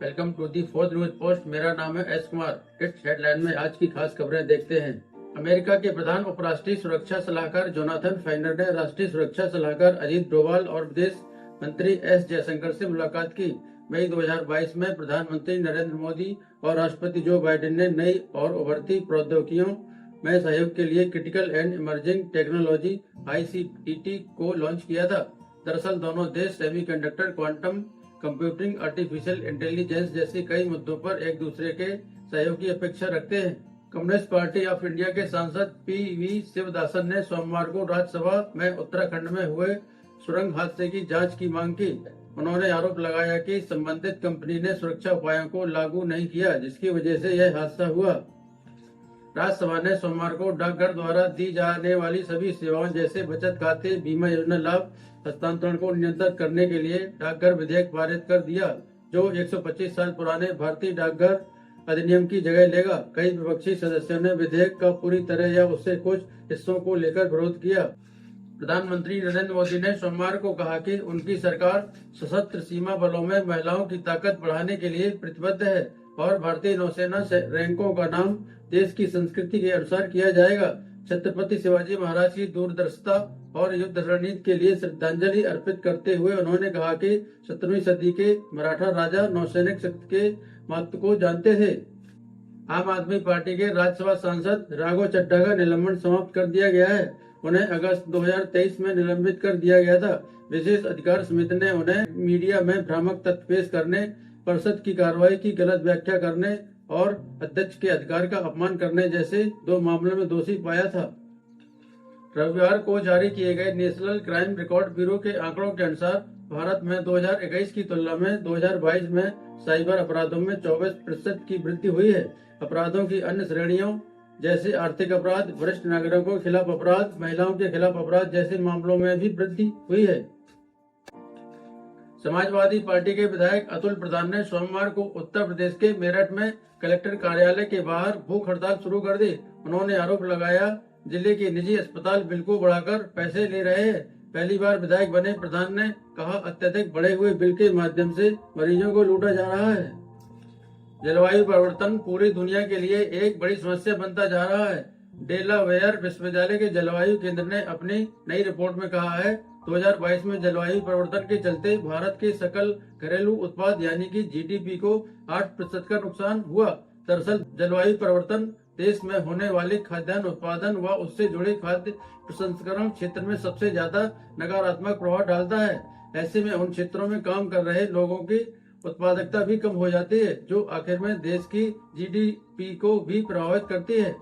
Welcome to the fourth news post. मेरा नाम है एस कुमार। इस हेडलाइन में आज की खास खबरें देखते हैं। अमेरिका के प्रधान उपराष्ट्रीय सुरक्षा सलाहकार जोनाथन फाइनर ने राष्ट्रीय सुरक्षा सलाहकार अजीत डोभाल और विदेश मंत्री एस जयशंकर से मुलाकात की। मई 2022 में प्रधानमंत्री नरेंद्र मोदी और राष्ट्रपति जो बाइडेन ने नई और उभरती प्रौद्योगिकियों में सहयोग के लिए critical and emerging technology ICTT को लॉन्च किया था। दरअसल दोनों देश semiconductor, quantum computing, artificial intelligence जैसे कई मुद्दों पर एक दूसरे के सहयोग की अपेक्षा रखते हैं। कम्युनिस्ट पार्टी ऑफ इंडिया के सांसद PV शिवदासन ने सोमवार को राज्यसभा में उत्तराखंड में हुए सुरंग हादसे की जांच की मांग की। उन्होंने आरोप लगाया कि संबंधित कंपनी ने सुरक्षा उपायों को लागू नहीं किया, जिसकी वजह से यह हादसा हुआ। राज्यसभा ने सोमवार को डाकघर द्वारा दी जाने वाली सभी सेवाओं जैसे बचत खाते, बीमा योजना लाभ हस्तांतरण को नियंत्रित करने के लिए डाकघर विधेयक पारित कर दिया, जो 125 साल पुराने भारतीय डाकघर अधिनियम की जगह लेगा। कई विपक्षी सदस्यों ने विधेयक का पूरी तरह या उससे कुछ हिस्सों को लेकर विरोध किया। प्रधानमंत्री नरेंद्र मोदी ने सोमवार को कहा कि उनकी सरकार सशस्त्र सीमा बलों में महिलाओं की ताकत बढ़ाने के लिए प्रतिबद्ध है और भारतीय नौसेना रैंकों का नाम देश की संस्कृति के अनुसार किया जाएगा। छत्रपति शिवाजी महाराज की दूरदर्शिता और युद्ध रणनीति के लिए श्रद्धांजलि अर्पित करते हुए उन्होंने कहा कि 17वीं सदी के मराठा राजा नौसैनिक शक्ति के महत्व को जानते थे। आम आदमी पार्टी के राज्यसभा सांसद राघव चड्ढा का निलंबन समाप्त कर दिया गया है। उन्हें अगस्त 2023 में निलंबित कर दिया गया था। विशेष अधिकार समिति ने उन्हें मीडिया में भ्रामक तथ्य पेश करने, परिषद की कार्रवाई की गलत व्याख्या करने और अध्यक्ष के अधिकार का अपमान करने जैसे 2 मामलों में दोषी पाया था। रविवार को जारी किए गए नेशनल क्राइम रिकॉर्ड ब्यूरो के आंकड़ों के अनुसार भारत में 2021 की तुलना में 2022 में साइबर अपराधों में 24% की वृद्धि हुई है। अपराधों की अन्य श्रेणियों जैसे आर्थिक अपराध, वरिष्ठ नागरिकों के खिलाफ अपराध, महिलाओं के खिलाफ अपराध जैसे मामलों में भी वृद्धि हुई है। समाजवादी पार्टी के विधायक अतुल प्रधान ने सोमवार को उत्तर प्रदेश के मेरठ में कलेक्टर कार्यालय के बाहर भूख हड़ताल शुरू कर दी। उन्होंने आरोप लगाया जिले के निजी अस्पताल बिल को बढ़ाकर पैसे ले रहे हैं। पहली बार विधायक बने प्रधान ने कहा, अत्यधिक बढ़े हुए बिल के माध्यम से मरीजों को लूटा जा रहा है। जलवायु परिवर्तन पूरी दुनिया के लिए एक बड़ी समस्या बनता जा रहा है। डेलावेयर विश्वविद्यालय के जलवायु केंद्र ने अपनी नई रिपोर्ट में कहा है 2022 में जलवायु परिवर्तन के चलते भारत के सकल घरेलू उत्पाद यानी कि GDP को 8% का नुकसान हुआ। दरअसल जलवायु परिवर्तन देश में होने वाले खाद्यान्न उत्पादन व उससे जुड़े खाद्य प्रसंस्करण क्षेत्र में सबसे ज्यादा नकारात्मक प्रभाव डालता है। ऐसे में उन क्षेत्रों में काम कर रहे लोगों की उत्पादकता भी कम हो जाती है, जो आखिर में देश की GDP को भी प्रभावित करती है।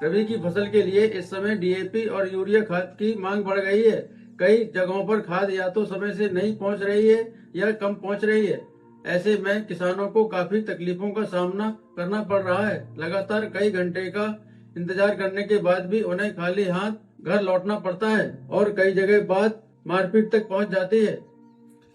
रबी की फसल के लिए इस समय DAP और यूरिया खाद की मांग बढ़ गई है। कई जगहों पर खाद या तो समय से नहीं पहुंच रही है या कम पहुंच रही है। ऐसे में किसानों को काफी तकलीफों का सामना करना पड़ रहा है। लगातार कई घंटे का इंतजार करने के बाद भी उन्हें खाली हाथ घर लौटना पड़ता है और कई जगह बात मारपीट तक पहुंच जाती है।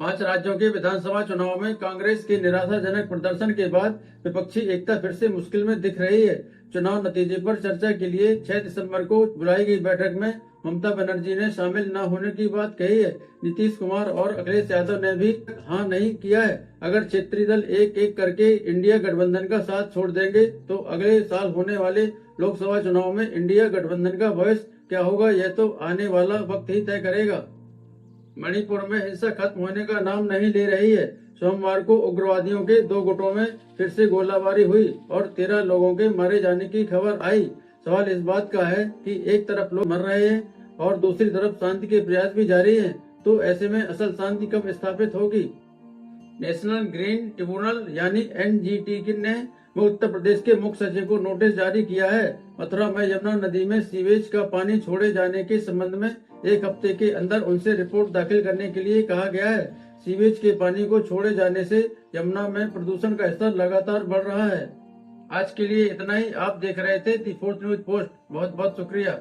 5 राज्यों के विधानसभा चुनाव में कांग्रेस के निराशाजनक प्रदर्शन के बाद विपक्षी एकता फिर से मुश्किल में दिख रही है। चुनाव नतीजे पर चर्चा के लिए 6 दिसंबर को बुलाई गई बैठक में ममता बनर्जी ने शामिल न होने की बात कही है। नीतीश कुमार और अखिलेश यादव ने भी हाँ नहीं किया है। अगर क्षेत्रीय दल एक एक करके इंडिया गठबंधन का साथ छोड़ देंगे तो अगले साल होने वाले लोकसभा चुनाव में इंडिया गठबंधन का भविष्य क्या होगा, यह तो आने वाला वक्त ही तय करेगा। मणिपुर में हिंसा खत्म होने का नाम नहीं ले रही है। सोमवार को उग्रवादियों के 2 गुटों में फिर से गोलाबारी हुई और 13 लोगों के मारे जाने की खबर आई। सवाल इस बात का है कि एक तरफ लोग मर रहे हैं और दूसरी तरफ शांति के प्रयास भी जारी हैं, तो ऐसे में असल शांति कब स्थापित होगी। नेशनल ग्रीन ट्रिब्यूनल यानी NGT ने उत्तर प्रदेश के मुख्य सचिव को नोटिस जारी किया है। मथुरा में यमुना नदी में सीवेज का पानी छोड़े जाने के संबंध में 1 हफ्ते के अंदर उनसे रिपोर्ट दाखिल करने के लिए कहा गया है। सीवेज के पानी को छोड़े जाने से यमुना में प्रदूषण का स्तर लगातार बढ़ रहा है। आज के लिए इतना ही। आप देख रहे थे दी फोर्थ न्यूज पोस्ट। बहुत बहुत शुक्रिया।